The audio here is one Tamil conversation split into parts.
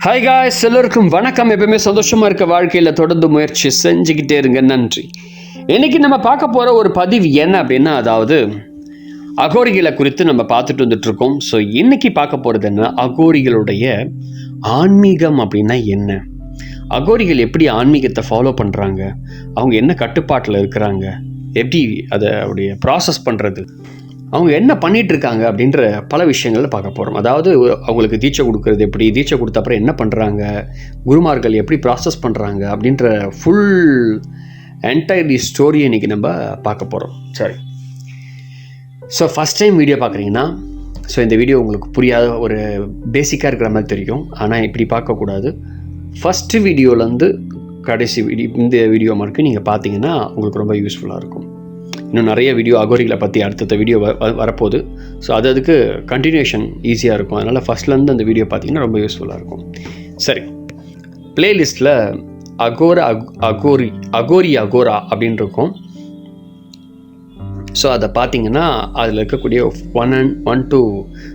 ஹாய் காய்ஸ், எல்லோருக்கும் வணக்கம். எப்பவுமே சந்தோஷமாக இருக்க வாழ்க்கையில் தொடர்ந்து முயற்சி செஞ்சுக்கிட்டே இருங்க. நன்றி. இன்றைக்கி நம்ம பார்க்க போகிற ஒரு பதிவு என்ன அப்படின்னா, அதாவது அகோரிகளை குறித்து நம்ம பார்த்துட்டு வந்துட்டுருக்கோம். ஸோ இன்றைக்கி பார்க்க போகிறது என்ன, அகோரிகளுடைய ஆன்மீகம் அப்படின்னா என்ன, அகோரிகள் எப்படி ஆன்மீகத்தை ஃபாலோ பண்ணுறாங்க, அவங்க என்ன கட்டுப்பாட்டில் இருக்கிறாங்க, எப்படி அதை அப்படிய ப்ராசஸ் பண்ணுறது, அவங்க என்ன பண்ணிகிட்ருக்காங்க அப்படின்ற பல விஷயங்களில் பார்க்க போகிறோம். அதாவது அவங்களுக்கு தீட்சை கொடுக்கறது எப்படி, தீட்சை கொடுத்த அப்புறம் என்ன பண்ணுறாங்க, குருமார்கள் எப்படி ப்ராசஸ் பண்ணுறாங்க அப்படின்ற ஃபுல் என்டையர்லி ஸ்டோரியை இன்றைக்கி நம்ம பார்க்க போகிறோம். சரி, ஸோ ஃபஸ்ட் டைம் வீடியோ பார்க்குறீங்கன்னா, ஸோ இந்த வீடியோ உங்களுக்கு புரியாத ஒரு பேசிக்காக இருக்கிற மாதிரி தெரியும். ஆனால் இப்படி பார்க்கக்கூடாது. ஃபஸ்ட்டு வீடியோலேருந்து கடைசி இந்த வீடியோ மார்க்கு நீங்கள் பார்த்தீங்கன்னா உங்களுக்கு ரொம்ப யூஸ்ஃபுல்லாக இருக்கும். இன்னும் நிறைய வீடியோ அகோரிகளை பற்றி அடுத்த வீடியோ வரப்போகுது. ஸோ அதுக்கு கண்டினியூஷன் ஈஸியாக இருக்கும். அதனால் ஃபஸ்ட்லேருந்து அந்த வீடியோ பார்த்தீங்கன்னா ரொம்ப யூஸ்ஃபுல்லாக இருக்கும். சரி, பிளேலிஸ்ட்டில் அகோரா அப்படின்னு இருக்கும். ஸோ அதை பார்த்தீங்கன்னா அதில் இருக்கக்கூடிய 1 and 2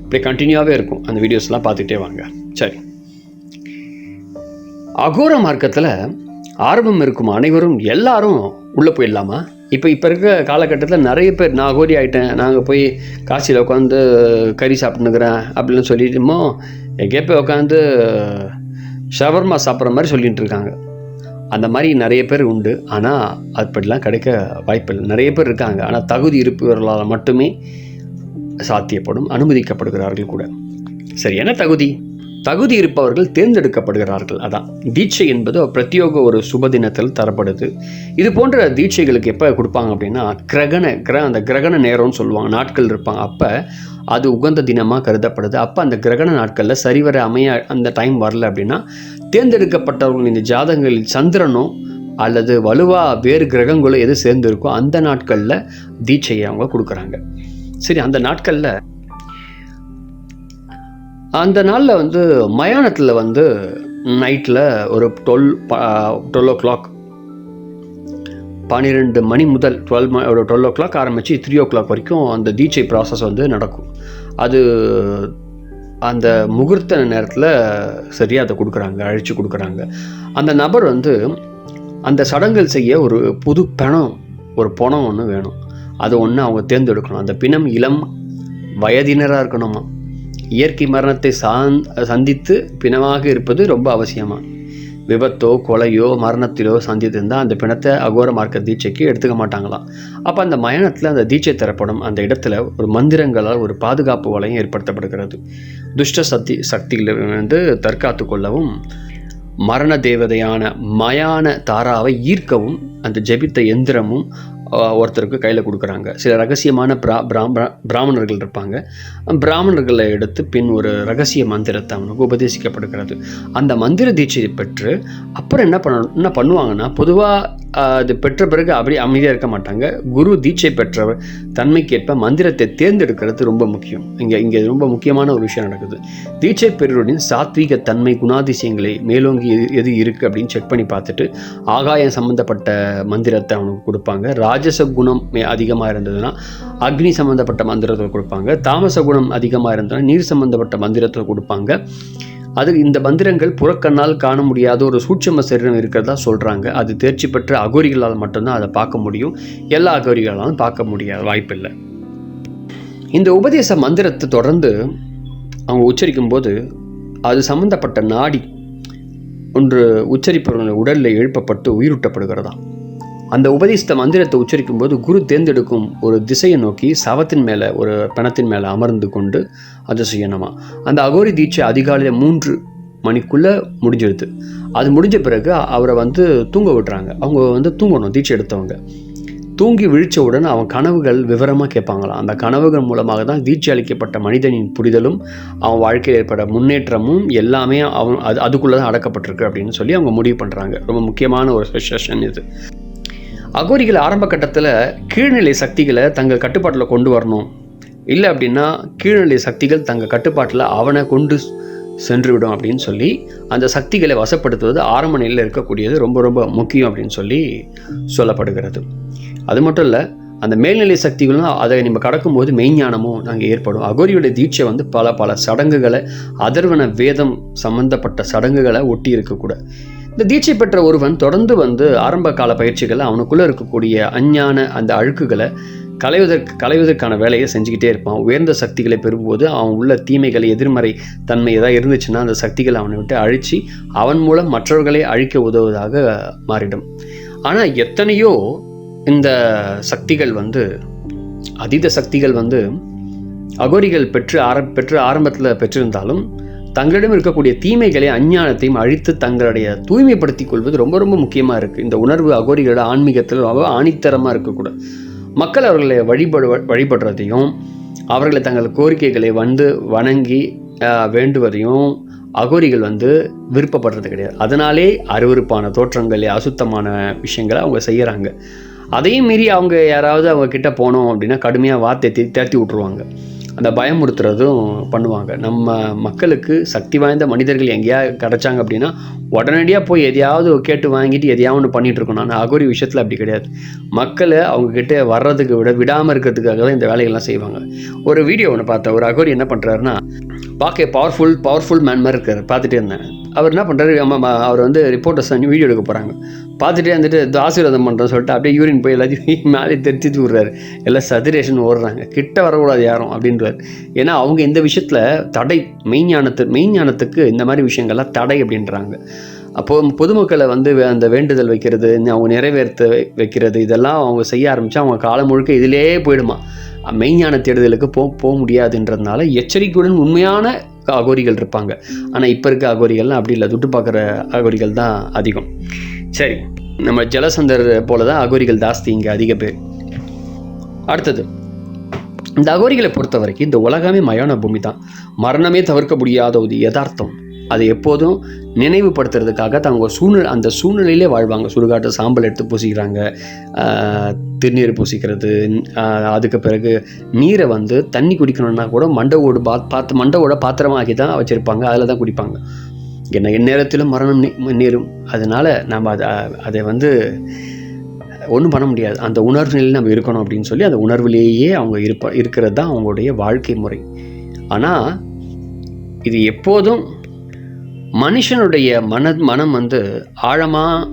இப்படி கண்டினியூவாகவே இருக்கும். அந்த வீடியோஸ்லாம் பார்த்துக்கிட்டே வாங்க. சரி, அகோர மார்க்கத்தில் ஆர்வம் இருக்கும் அனைவரும் எல்லாரும் உள்ளே போயிடலாமா? இப்போ இருக்க காலகட்டத்தில் நிறைய பேர் நான் அகோரி ஆகிட்டேன், நாங்கள் போய் காசியில் உட்காந்து கறி சாப்பிட்டுனுக்கிறேன் அப்படின்னு சொல்லிட்டுமோ எங்கே போய் உட்காந்து ஷவர்மா சாப்பிட்ற மாதிரி சொல்லிகிட்டு இருக்காங்க. அந்த மாதிரி நிறைய பேர் உண்டு. ஆனால் அப்படிலாம் கிடைக்க வாய்ப்பில்லை. நிறைய பேர் இருக்காங்க, ஆனால் தகுதி இருப்பவர்களால் மட்டுமே சாத்தியப்படும், அனுமதிக்கப்படுகிறார்கள் கூட. சரி, என்ன தகுதி இருப்பவர்கள் தேர்ந்தெடுக்கப்படுகிறார்கள். அதான் தீட்சை என்பது பிரத்யோக ஒரு சுபதினத்தில் தரப்படுது. இது போன்ற தீட்சைகளுக்கு எப்போ கொடுப்பாங்க அப்படின்னா, அந்த கிரகண நேரம்னு சொல்லுவாங்க, நாட்கள் இருப்பாங்க. அப்போ அது உகந்த தினமாக கருதப்படுது. அப்போ அந்த கிரகண நாட்களில் சரிவர அமைய அந்த டைம் வரல அப்படின்னா, தேர்ந்தெடுக்கப்பட்டவர்கள் இந்த ஜாதகங்களில் சந்திரனோ அல்லது வலுவாக வேறு கிரகங்களோ எது சேர்ந்துருக்கோ அந்த நாட்களில் தீட்சையை அவங்க கொடுக்குறாங்க. சரி, அந்த நாளில் மயானத்தில் நைட்டில் ஒரு 12 o'clock 12 மணி முதல் 12 o'clock ஆரம்பித்து 3 o'clock வரைக்கும் அந்த தீட்சை ப்ராசஸ் நடக்கும். அது அந்த முகூர்த்த நேரத்தில் சரியாக அதை கொடுக்குறாங்க, அழைச்சி கொடுக்குறாங்க. அந்த நபர் அந்த சடங்குகள் செய்ய ஒரு புது ஒரு பணம் ஒன்று வேணும். அது ஒன்று அவங்க தேர்ந்தெடுக்கணும். அந்த பிணம் இளம் வயதினராக இருக்கணுமா. இயற்கை மரணத்தை சந்தித்து பிணமாக இருப்பது ரொம்ப அவசியமாக. விபத்தோ கொலையோ மரணத்திலோ சந்தித்திருந்தால் அந்த பிணத்தை அகோர மார்க்க தீட்சைக்கு எடுத்துக்க மாட்டாங்களாம். அப்போ அந்த மயானத்தில் அந்த தீட்சை தரப்படும் அந்த இடத்துல ஒரு மந்திரங்களால் ஒரு பாதுகாப்பு வலையும் ஏற்படுத்தப்படுகிறது. துஷ்ட சக்திகளிலிருந்து தற்காத்து கொள்ளவும், மரண தேவதையான மயான தாராவை ஈர்க்கவும் அந்த ஜெபித்த எந்திரமும் ஒருத்தருக்கு கையில் கொடுக்குறாங்க. சில ரகசியமான பிராமணர்கள் இருப்பாங்க. பிராமணர்களை எடுத்து பின் ஒரு ரகசிய மந்திரத்தை அவனுக்கு உபதேசிக்கப்படுகிறது. அந்த மந்திர தீட்சையை பெற்று அப்புறம் என்ன பண்ணுவாங்கன்னா, பொதுவாக அது பெற்ற பிறகு அப்படியே அமைதியாக இருக்க மாட்டாங்க. குரு தீட்சை பெற்ற தன்மைக்கேற்ப மந்திரத்தை தேர்ந்தெடுக்கிறது ரொம்ப முக்கியம். இங்கே ரொம்ப முக்கியமான ஒரு விஷயம் நடக்குது. தீட்சை பெறுவரின் சாத்வீக தன்மை குணாதிசயங்களை மேலோங்கி எது இருக்குது அப்படின்னு செக் பண்ணி பார்த்துட்டு ஆகாயம் சம்மந்தப்பட்ட மந்திரத்தை அவனுக்கு கொடுப்பாங்க. ராஜச குணம் அதிகமாக இருந்ததுன்னா அக்னி சம்மந்தப்பட்ட மந்திரத்தை கொடுப்பாங்க. தாமச குணம் அதிகமாக இருந்ததுன்னா நீர் சம்மந்தப்பட்ட மந்திரத்தை கொடுப்பாங்க. அது இந்த மந்திரங்கள் புறக்கண்ணால் காண முடியாத ஒரு சூட்சம சரீரம் இருக்கிறதா சொல்கிறாங்க. அது தேர்ச்சி பெற்ற அகோரிகளால் மட்டும்தான் அதை பார்க்க முடியும். எல்லா அகோரிகளாலும் பார்க்க முடியாத வாய்ப்பில்லை. இந்த உபதேச மந்திரத்தை தொடர்ந்து அவங்க உச்சரிக்கும் போது அது சம்பந்தப்பட்ட நாடி ஒன்று உச்சரிப்பவர்கள் உடலில் எழுப்பப்பட்டு உயிரூட்டப்படுகிறதா. அந்த உபதேச மந்திரத்தை உச்சரிக்கும் போது குரு தேர்ந்தெடுக்கும் ஒரு திசையை நோக்கி சவத்தின் மேலே ஒரு பிணத்தின் மேலே அமர்ந்து கொண்டு அதை செய்யணுமா. அந்த அகோரி தீட்சை அதிகாலையில் 3 மணிக்குள்ளே முடிஞ்சிடுது. அது முடிஞ்ச பிறகு அவரை தூங்க விட்டுறாங்க. அவங்க தூங்கணும். தீட்சை எடுத்தவங்க தூங்கி விழித்தவுடன் அவன் கனவுகள் விவரமாக கேட்பாங்களாம். அந்த கனவுகள் மூலமாக தான் தீட்சை அளிக்கப்பட்ட மனிதனின் புரிதலும் அவன் வாழ்க்கையில் ஏற்பட முன்னேற்றமும் எல்லாமே அதுக்குள்ளே தான் அடக்கப்பட்டிருக்கு அப்படின்னு சொல்லி அவங்க முடிவு பண்ணுறாங்க. ரொம்ப முக்கியமான ஒரு செஷன் இது. அகோரிகள் ஆரம்ப கட்டத்தில் கீழ்நிலை சக்திகளை தங்கள் கட்டுப்பாட்டில் கொண்டு வரணும். இல்லை அப்படின்னா கீழ்நிலை சக்திகள் தங்கள் கட்டுப்பாட்டில் அவனை கொண்டு சென்றுவிடும் அப்படின்னு சொல்லி அந்த சக்திகளை வசப்படுத்துவது ஆரம்ப நிலையில் இருக்கக்கூடியது ரொம்ப ரொம்ப முக்கியம் அப்படின்னு சொல்லி சொல்லப்படுகிறது. அது மட்டும் இல்லை, அந்த மேல்நிலை சக்திகளும் அதை நம்ம கடக்கும்போது மெய்ஞானமும் நாங்கள் ஏற்படும். அகோரியோட தீட்சை வந்து பல சடங்குகளை, அதர்வன வேதம் சம்பந்தப்பட்ட சடங்குகளை ஒட்டி இருக்கக்கூட. இந்த தீட்சை பெற்ற ஒருவன் தொடர்ந்து வந்து ஆரம்ப கால பயிற்சிகளை அவனுக்குள்ளே இருக்கக்கூடிய அஞ்ஞான அந்த அழுக்குகளை களைவதற்கான வேலையை செஞ்சுக்கிட்டே இருப்பான். உயர்ந்த சக்திகளை பெறும்போது அவன் உள்ள தீமைகளை, எதிர்மறை தன்மை ஏதாவது இருந்துச்சுன்னா அந்த சக்திகளை அவனை விட்டு அழித்து அவன் மூலம் மற்றவர்களை அழிக்க உதவுவதாக மாறிடும். ஆனால் எத்தனையோ இந்த சக்திகள் வந்து, அதீத சக்திகள் வந்து அகோரிகள் பெற்று ஆரம்பத்தில் பெற்றிருந்தாலும் தங்களிடம் இருக்கக்கூடிய தீமைகளை, அஞ்ஞானத்தையும் அழித்து தங்களுடைய தூய்மைப்படுத்திக் கொள்வது ரொம்ப ரொம்ப முக்கியமாக இருக்குது. இந்த உணர்வு அகோரிகளோட ஆன்மீகத்தில் ரொம்ப ஆணித்தரமாக இருக்கக்கூடாது. மக்கள் அவர்களை வழிபடுறதையும் அவர்களை தங்கள் கோரிக்கைகளை வந்து வணங்கி வேண்டுவதையும் அகோரிகள் வந்து விருப்பப்படுறது கிடையாது. அதனாலே அருவருப்பான தோற்றங்கள், அசுத்தமான விஷயங்களை அவங்க செய்கிறாங்க. அதையும் மீறி அவங்க யாராவது அவங்க கிட்ட போனோம் அப்படின்னா கடுமையாக வார்த்தை தேர்த்தி விட்ருவாங்க. அந்த பயமுறுத்துறதும் பண்ணுவாங்க. நம்ம மக்களுக்கு சக்தி வாய்ந்த மனிதர்கள் எங்கேயா கிடச்சாங்க அப்படின்னா உடனடியாக போய் எதையாவது கேட்டு வாங்கிட்டு எதையாவது ஒன்று பண்ணிகிட்டு இருக்கணும். ஆனால் அகோரி விஷயத்தில் அப்படி கிடையாது. மக்களை அவங்கக்கிட்ட வர்றதுக்கு விடாமல் இருக்கிறதுக்காக தான் இந்த வேலைகள்லாம் செய்வாங்க. ஒரு வீடியோ ஒன்று பார்த்தேன். ஒரு அகோரி என்ன பண்ணுறாருன்னா, பார்க்க பவர்ஃபுல் மேன் மாதிரி இருக்கார். பார்த்துட்டே இருந்தேன். அவர் என்ன பண்ணுறாரு, அவர் வந்து ரிப்போர்ட்டர்ஸ் வீடியோ எடுக்க போகிறாங்க. பார்த்துட்டே வந்துட்டு ஆசீர்வாதம் பண்ணுறோன்னு சொல்லிட்டு அப்படியே யூரின் போய் எல்லாத்தையும் மேலே தெரிச்சு விட்றாரு. எல்லாம் சதுரேஷன் ஓடுறாங்க. கிட்ட வரக்கூடாது யாரும் அப்படின்றார். ஏன்னா அவங்க இந்த விஷயத்தில் தடை, மெய்ஞானத்துக்கு இந்த மாதிரி விஷயங்கள்லாம் தடை அப்படின்றாங்க. அப்போது பொதுமக்களை வந்து அந்த வேண்டுதல் வைக்கிறது, அவங்க நிறைவேற்ற வைக்கிறது, இதெல்லாம் அவங்க செய்ய ஆரம்பித்தா அவங்க காலம் முழுக்க இதிலே போயிடுமா. மெய்ஞான தேடுதலுக்கு போக முடியாதுன்றதுனால எச்சரிக்கையுடன் உண்மையான அகோரிகள் இருப்பாங்க. ஆனால் இப்போ இருக்க அகோரிகள்லாம் அப்படி இல்லை. துட்டு பார்க்குற அகோரிகள் தான் அதிகம். சரி, நம்ம ஜலசந்தர் போல தான் அகோரிகள் ஜாஸ்தி இங்கே அதிக பேர். அடுத்தது, இந்த அகோரிகளை பொறுத்த வரைக்கும் இந்த உலகமே மயான பூமி தான். மரணமே தவிர்க்க முடியாத ஒரு யதார்த்தம். அதை எப்போதும் நினைவுபடுத்துறதுக்காக அந்த சூழ்நிலையிலே வாழ்வாங்க. சுடுகாட்டு சாம்பல் எடுத்து பூசிக்கிறாங்க, திருநீர் பூசிக்கிறது. அதுக்கு பிறகு நீரை வந்து தண்ணி குடிக்கணும்னா கூட மண்டவோட பாத்திரமாக்கி தான் வச்சுருப்பாங்க. அதில் தான் குடிப்பாங்க. என்ன எந்நேரத்திலும் மரணம் நேரும். அதனால் நம்ம அதை வந்து ஒன்றும் பண்ண முடியாது. அந்த உணர்வு நிலையில் நம்ம இருக்கணும் அப்படின்னு சொல்லி அந்த உணர்விலேயே அவங்க இருக்கிறது தான் அவங்களுடைய வாழ்க்கை முறை. ஆனால் இது எப்போதும் மனுஷனுடைய மனம் வந்து ஆழமாக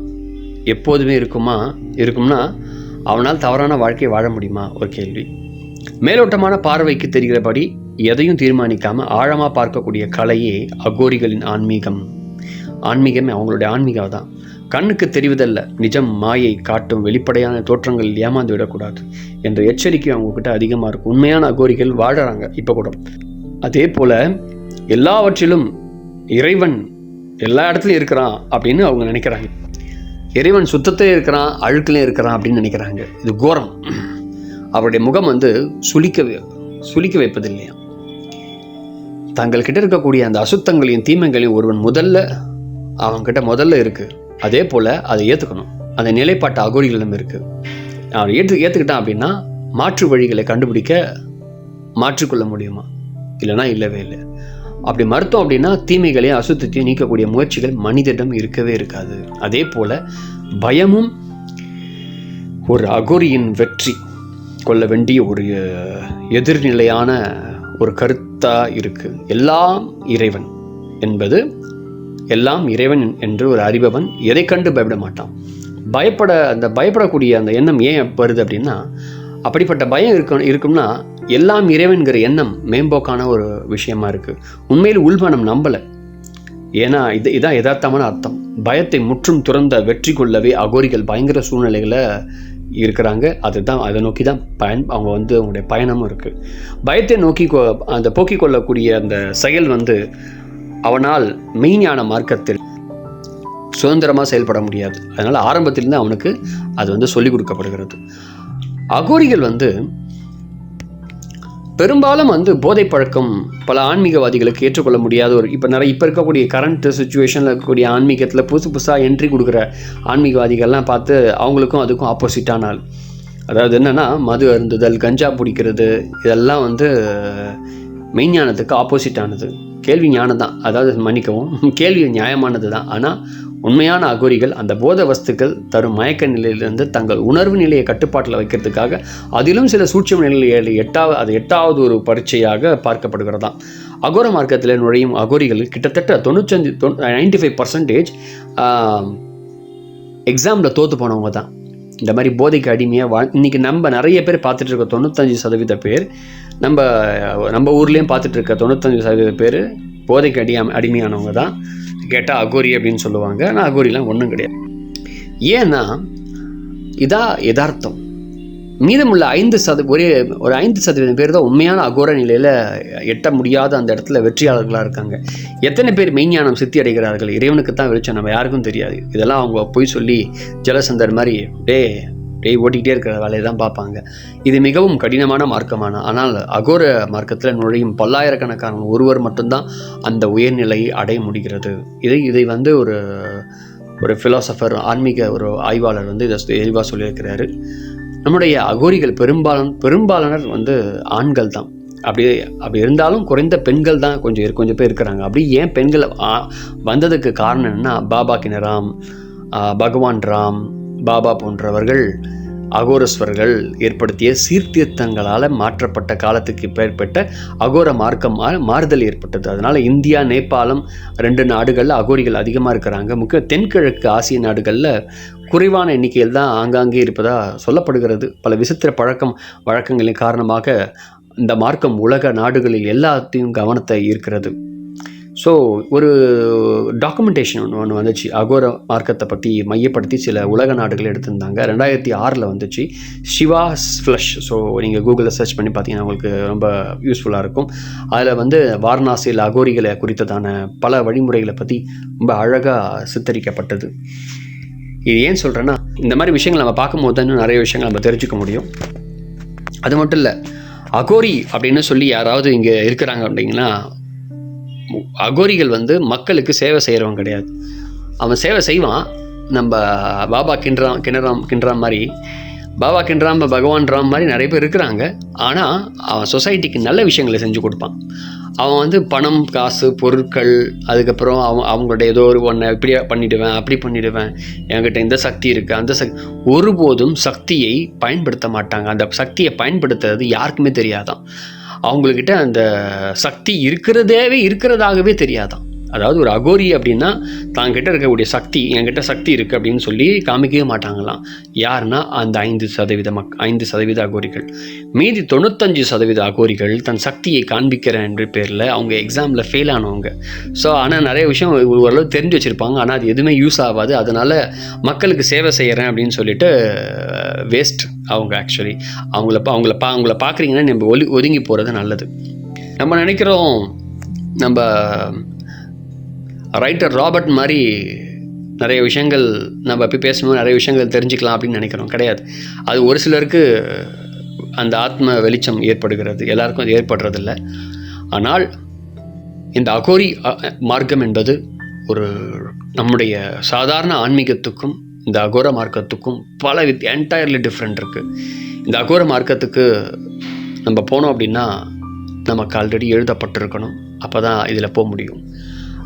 எப்போதுமே இருக்கும்னா அவனால் தவறான வாழ்க்கையை வாழ முடியுமா? ஒரு கேள்வி. மேலோட்டமான பார்வைக்கு தெரிகிறபடி எதையும் தீர்மானிக்காமல் ஆழமாக பார்க்கக்கூடிய கலையே அகோரிகளின் ஆன்மீகமே அவங்களுடைய ஆன்மீகம் தான். கண்ணுக்கு தெரிவதல்ல, நிஜம் மாயை காட்டும் வெளிப்படையான தோற்றங்களில் ஏமாந்து விடக்கூடாது என்ற எச்சரிக்கை அவங்கக்கிட்ட அதிகமாக இருக்கும். உண்மையான அகோரிகள் வாழறாங்க இப்போ கூட. அதே போல் எல்லாவற்றிலும் இறைவன் எல்லா இடத்துலையும் இருக்கிறான் அப்படின்னு அவங்க நினைக்கிறாங்க. இறைவன் சுத்தத்திலே இருக்கிறான், அழுக்கிலையும் இருக்கிறான் அப்படின்னு நினைக்கிறாங்க. இது கோரம். அவருடைய முகம் வந்து சுளிக்க வைப்பதில்லையா. தங்கள்கிட்ட இருக்கக்கூடிய அந்த அசுத்தங்களையும் தீமைகளையும் ஒருவன் அவன்கிட்ட முதல்ல இருக்குது. அதே போல் அதை ஏற்றுக்கணும். அந்த நிலைப்பாட்டு அகோரிகளிடம் இருக்குது. அவன் ஏற்றுக்கிட்டான் அப்படின்னா மாற்று வழிகளை கண்டுபிடிக்க மாற்றிக்கொள்ள முடியுமா? இல்லைனா இல்லவே இல்லை. அப்படி மறுத்தோம் அப்படின்னா தீமைகளையும் அசுத்தத்தையும் நீக்கக்கூடிய முயற்சிகள் மனிதனிடம் இருக்கவே இருக்காது. அதே போல் பயமும் ஒரு அகோரியின் வெற்றி கொள்ள வேண்டிய ஒரு எதிர்நிலையான ஒரு கருத்தாக இருக்குது. எல்லாம் இறைவன் என்று ஒரு அறிபவன் எதை கண்டு பயப்பட மாட்டான். பயப்படக்கூடிய அந்த எண்ணம் ஏன் வருது அப்படின்னா, அப்படிப்பட்ட பயம் இருக்கும்னா எல்லாம் இறைவன்கிற எண்ணம் மேம்போக்கான ஒரு விஷயமா இருக்குது. உண்மையில் உள்மனம் நம்பலை. ஏன்னா இதான் யதார்த்தமான அர்த்தம். பயத்தை முற்றும் துறந்த வெற்றி கொள்ளவே அகோரிகள் பயங்கர சூழ்நிலைகளை இருக்கிறாங்க. அதை நோக்கி தான் அவங்க வந்து அவங்களுடைய பயணமும் இருக்குது. பயத்தை நோக்கி அந்த போக்கிக் கொள்ளக்கூடிய அந்த செயல் வந்து அவனால் மெய்ஞான மார்க்கத்தில் சுதந்திரமாக செயல்பட முடியாது. அதனால் ஆரம்பத்திலிருந்து அவனுக்கு அது வந்து சொல்லிக் கொடுக்கப்படுகிறது. அகோரிகள் வந்து பெரும்பாலும் வந்து போதை பழக்கம் பல ஆன்மீகவாதிகளுக்கு ஏற்றுக்கொள்ள முடியாத இப்போ இருக்கக்கூடிய கரண்ட் சுச்சுவேஷனில் இருக்கக்கூடிய ஆன்மீகத்தில் புதுசாக என்ட்ரி கொடுக்குற ஆன்மீகவாதிகள்லாம் பார்த்து அவங்களுக்கும் அதுக்கும் ஆப்போசிட்டான ஆள். அதாவது என்னென்னா, மது அருந்துதல், கஞ்சா பிடிக்கிறது, இதெல்லாம் வந்து மெய்ஞானத்துக்கு ஆப்போசிட்டானது. கேள்வி ஞானம் தான், அதாவது மன்னிக்கவும், கேள்வி நியாயமானது தான். ஆனால் உண்மையான அகோரிகள் அந்த போத வஸ்துக்கள் தரும் மயக்க நிலையிலிருந்து தங்கள் உணர்வு நிலையை கட்டுப்பாட்டில் வைக்கிறதுக்காக அதிலும் சில சூட்சும நிலையில் எட்டாவது ஒரு பரீட்சையாக பார்க்கப்படுகிறதாம். அகோர மார்க்கத்தில் நுழையும் அகோரிகள் கிட்டத்தட்ட 95% எக்ஸாமில் தோற்று போனவங்க தான். இந்த மாதிரி போதைக்கு அடிமையாக இன்றைக்கி நம்ம நிறைய பேர் பார்த்துட்டு இருக்க 95% பேர் நம்ம ஊர்லேயும் பார்த்துட்டு இருக்க 95% பேர் போதைக்கு அடிமையானவங்க தான். கேட்டால் அகோரி அப்படின்னு சொல்லுவாங்க. ஆனால் அகோரிலாம் ஒன்றும் கிடையாது. ஏன்னா இதான் யதார்த்தம். மீதமுள்ள 5% பேர் தான் உண்மையான அகோர நிலையில் எட்ட முடியாத அந்த இடத்துல வெற்றியாளர்களாக இருக்காங்க. எத்தனை பேர் மெய்ஞானம் சித்தி அடைகிறார்கள்? இறைவனுக்கு தான் வெளிச்சம், நம்ம யாருக்கும் தெரியாது. இதெல்லாம் அவங்க போய் சொல்லி ஜலசந்தர் மாதிரி ஓட்டிக்கிட்டே இருக்கிற வேலையை தான் பார்ப்பாங்க. இது மிகவும் கடினமான மார்க்கமான, ஆனால் அகோர மார்க்கத்தில் நுழையும் பல்லாயிரக்கணக்கான ஒருவர் மட்டும்தான் அந்த உயர்நிலையை அடைய முடிகிறது. இதை வந்து ஒரு ஃபிலாசபர், ஆன்மீக ஒரு ஆய்வாளர் வந்து இதை தெளிவாக சொல்லியிருக்கிறாரு. நம்முடைய அகோரிகள் பெரும்பாலானர் வந்து ஆண்கள் தான். அப்படி இருந்தாலும் குறைந்த பெண்கள் தான் கொஞ்சம் பேர் இருக்கிறாங்க. அப்படி ஏன் பெண்கள் வந்ததுக்கு காரணம் என்னன்னா, பாபா கினராம், பகவான் ராம் பாபா போன்றவர்கள் அகோரஸ்வர்கள் ஏற்படுத்திய சீர்திருத்தங்களால் மாற்றப்பட்ட காலத்துக்கு ஏற்பட்ட அகோர மார்க்கமாக மாறுதல் ஏற்பட்டது. அதனால் இந்தியா, நேபாளம் 2 நாடுகளில் அகோரிகள் அதிகமாக இருக்கிறாங்க. முக்கிய தென்கிழக்கு ஆசிய நாடுகளில் குறைவான எண்ணிக்கையில் தான் ஆங்காங்கே இருப்பதாக சொல்லப்படுகிறது. பல விசித்திர வழக்கங்களின் காரணமாக இந்த மார்க்கம் உலக நாடுகளில் எல்லாத்தையும் கவனத்தை ஈர்க்கிறது. ஸோ ஒரு டாக்குமெண்டேஷன் ஒன்று வந்துச்சு, அகோர மார்க்கத்தை பற்றி மையப்படுத்தி சில உலக நாடுகள் எடுத்திருந்தாங்க. 2006 வந்துச்சு, சிவாஸ் ஃப்ளஷ். ஸோ நீங்கள் கூகுளில் சர்ச் பண்ணி பார்த்தீங்கன்னா உங்களுக்கு ரொம்ப யூஸ்ஃபுல்லாக இருக்கும். அதில் வந்து வாரணாசியில் அகோரிகளை குறித்ததான பல வழிமுறைகளை பற்றி ரொம்ப அழகாக சித்தரிக்கப்பட்டது. இது ஏன் சொல்கிறேன்னா, இந்த மாதிரி விஷயங்கள் நம்ம பார்க்கும்போது தான் இன்னும் நிறைய விஷயங்கள் நம்ம தெரிஞ்சுக்க முடியும். அது மட்டும் இல்லை, அகோரி அப்படின்னு சொல்லி யாராவது இங்கே இருக்கிறாங்க அப்படிங்கன்னா, அகோரிகள் வந்து மக்களுக்கு சேவை செய்கிறவங்க கிடையாது. அவன் சேவை செய்வான். நம்ம பாபா கிண்டராம் மாதிரி, பாபா கிண்டராம், பகவான் ராம் மாதிரி நிறைய பேர் இருக்கிறாங்க. ஆனால் அவன் சொசைட்டிக்கு நல்ல விஷயங்களை செஞ்சு கொடுப்பான். அவன் வந்து பணம், காசு, பொருட்கள், அதுக்கப்புறம் அவங்களுடைய ஏதோ ஒரு ஒன்றை இப்படி பண்ணிவிடுவேன், அப்படி பண்ணிவிடுவேன், என்கிட்ட இந்த சக்தி இருக்குது, அந்த ஒருபோதும் சக்தியை பயன்படுத்த மாட்டாங்க. அந்த சக்தியை பயன்படுத்துறது யாருக்குமே தெரியாதான். அவங்கக்கிட்ட அந்த சக்தி இருக்கிறதாகவே தெரியாதான். அதாவது ஒரு அகோரி அப்படின்னா தாங்கிட்ட இருக்கக்கூடிய சக்தி, என்கிட்ட சக்தி இருக்குது அப்படின்னு சொல்லி காமிக்கவே மாட்டாங்களாம். யாருன்னா அந்த 5% அகோரிகள். மீதி 95% அகோரிகள் தன் சக்தியை காண்பிக்கிறேன் என்ற பேரில் அவங்க எக்ஸாமில் ஃபெயில் ஆனவங்க. ஸோ ஆனால் நிறைய விஷயம் ஓரளவு தெரிஞ்சு வச்சுருப்பாங்க, ஆனால் அது எதுவுமே யூஸ் ஆகாது. அதனால் மக்களுக்கு சேவை செய்கிறேன் அப்படின்னு சொல்லிட்டு வேஸ்ட் அவங்க. ஆக்சுவலி அவங்கள பார்க்குறீங்கன்னா நம்ம ஒதுங்கி போகிறது நல்லது. நம்ம நினைக்கிறோம் நம்ம ரைட்டர் ராபர்ட் மாதிரி நிறைய விஷயங்கள் நம்ம எப்படி பேசணும், நிறைய விஷயங்கள் தெரிஞ்சுக்கலாம் அப்படின்னு நினைக்கிறோம். கிடையாது. அது ஒரு சிலருக்கு அந்த ஆத்ம வெளிச்சம் ஏற்படுகிறது, எல்லாருக்கும் அது ஏற்படுறதில்லை. ஆனால் இந்த அகோரி மார்க்கம் என்பது ஒரு நம்முடைய சாதாரண ஆன்மீகத்துக்கும் இந்த அகோர மார்க்கத்துக்கும் பல என்டையர்லி டிஃப்ரெண்ட் இருக்குது. இந்த அகோர மார்க்கத்துக்கு நம்ம போனோம் அப்படின்னா நமக்கு ஆல்ரெடி எழுதப்பட்டிருக்கணும், அப்போ தான் இதில் போக முடியும்.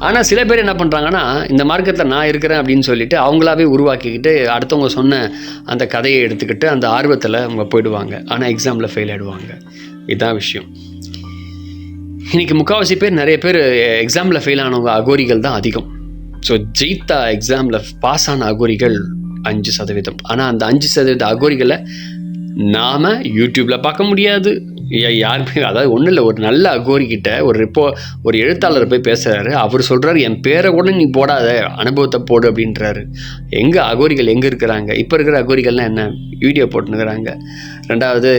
ஆனால் சில பேர் என்ன பண்ணுறாங்கன்னா, இந்த மார்க்கத்தில் நான் இருக்கிறேன் அப்படின்னு சொல்லிட்டு அவங்களாவே உருவாக்கிக்கிட்டு அடுத்தவங்க சொன்ன அந்த கதையை எடுத்துக்கிட்டு அந்த ஆர்வத்தில் அவங்க போயிடுவாங்க. ஆனால் எக்ஸாமில் ஃபெயில் ஆகிடுவாங்க. இதுதான் விஷயம். இன்றைக்கி முக்கால்வாசி பேர், நிறைய பேர் எக்ஸாமில் ஃபெயில் ஆனவங்க அகோரிகள் தான் அதிகம். ஸோ ஜெயித்தா எக்ஸாமில் பாஸ் ஆன அகோரிகள் 5%. ஆனால் அந்த 5% அகோரிகளை நாம் யூடியூப்பில் பார்க்க முடியாது. யாருமே, அதாவது ஒன்றும் இல்லை, ஒரு நல்ல அகோரிக்கிட்ட ஒரு எழுத்தாளர் போய் பேசுகிறாரு. அவர் சொல்கிறாரு, என் பேரை கூட நீ போடாத, அனுபவத்தை போடு அப்படின்றாரு. எங்கே அகோரிகள் எங்கே இருக்கிறாங்க? இப்போ இருக்கிற அகோரிகள்லாம் என்ன, வீடியோ போட்டுனுக்கிறாங்க. 2வது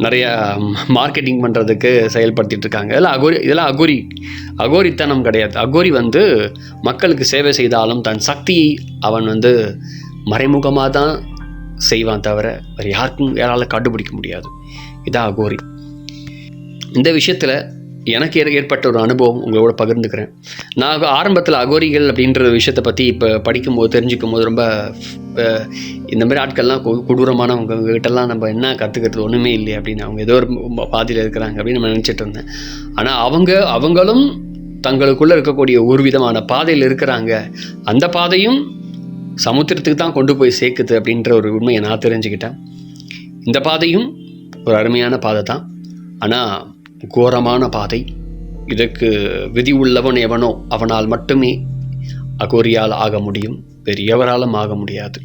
நிறையா மார்க்கெட்டிங் பண்ணுறதுக்கு செயல்படுத்திகிட்டு இருக்காங்க. இதெல்லாம் அகோரித்தனம் கிடையாது. அகோரி வந்து மக்களுக்கு சேவை செய்தாலும் தன் சக்தியை அவன் வந்து மறைமுகமாக தான் செய்வான், தவிர வேறு யாரால் கண்டுபிடிக்க முடியாது. இதான் அகோரி. இந்த விஷயத்தில் எனக்கு ஏற்பட்ட ஒரு அனுபவம் உங்களோட பகிர்ந்துக்கிறேன். நான் ஆரம்பத்தில் அகோரிகள் அப்படின்ற விஷயத்தை பற்றி இப்போ படிக்கும்போது தெரிஞ்சுக்கும் போது ரொம்ப இந்த மாதிரி ஆட்கள்லாம் கொடூரமானவங்க கிட்டலாம் நம்ம என்ன கற்றுக்கிறது ஒன்றுமே இல்லை அப்படின்னு, அவங்க ஏதோ ஒரு பாதியில் இருக்கிறாங்க அப்படின்னு நம்ம நினச்சிட்டு இருந்தேன். ஆனால் அவங்களும் தங்களுக்குள்ளே இருக்கக்கூடிய ஒரு விதமான பாதையில் இருக்கிறாங்க. அந்த பாதையும் சமுத்திரத்துக்கு தான் கொண்டு போய் சேர்க்குது அப்படின்ற ஒரு உண்மையை நான் தெரிஞ்சுக்கிட்டேன். இந்த பாதையும் ஒரு அருமையான பாதை தான், ஆனால் கோரமான பாதை. இதற்கு விதி உள்ளவன் எவனோ அவனால் மட்டுமே அகோரியால் ஆக முடியும், வேறு எவராலும் ஆக முடியாது.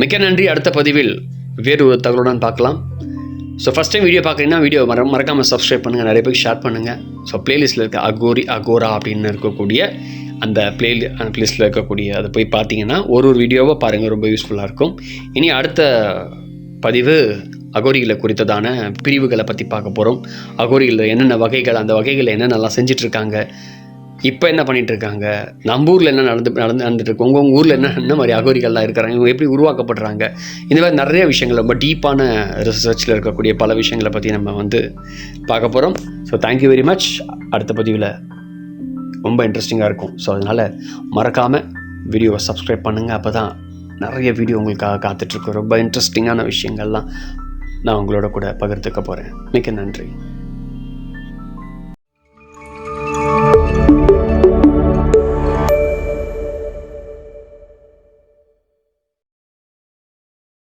மிக்க நன்றி. அடுத்த பதிவில் வேறு ஒரு தகவலுடன் பார்க்கலாம். ஸோ ஃபஸ்ட் டைம் வீடியோ பார்க்குறீங்கன்னா வீடியோ மறக்காமல் சப்ஸ்கிரைப் பண்ணுங்கள், நிறைய பேருக்கு ஷேர் பண்ணுங்கள். ஸோ ப்ளேலிஸ்ட்டில் இருக்க அகோரா அப்படின்னு இருக்கக்கூடிய அந்த ப்ளேலிஸ்ட்டில் இருக்கக்கூடிய அதை போய் பார்த்தீங்கன்னா ஒரு வீடியோவை பாருங்கள், ரொம்ப யூஸ்ஃபுல்லாக இருக்கும். இனி அடுத்த பதிவு அகோரிகளை குறித்ததான பிரிவுகளை பற்றி பார்க்க போகிறோம். அகோரிகளில் என்னென்ன வகைகள், அந்த வகைகளில் என்னென்னலாம் செஞ்சிட்ருக்காங்க, இப்போ என்ன பண்ணிகிட்ருக்காங்க, நம்ம ஊரில் என்ன நடந்துட்டுருக்கு, உங்கள் ஊரில் என்ன மாதிரி அகோரிகள்லாம் இருக்கிறாங்க, இவங்க எப்படி உருவாக்கப்படுறாங்க, இந்த மாதிரி நிறைய விஷயங்கள் ரொம்ப டீப்பான ரிசர்ச்சில் இருக்கக்கூடிய பல விஷயங்களை பற்றி நம்ம பார்க்க போகிறோம். So thank you very much. அடுத்த பதிவில் ரொம்ப இன்ட்ரெஸ்டிங்காக இருக்கும். ஸோ அதனால் மறக்காமல் வீடியோவை சப்ஸ்கிரைப் பண்ணுங்கள். அப்போ தான் நிறைய வீடியோ உங்களுக்காக காத்துட்ருக்கோம். ரொம்ப இன்ட்ரெஸ்டிங்கான விஷயங்கள்லாம் நான் உங்களோட கூட பகிர்ந்துக்க போகிறேன். மிக்க நன்றி.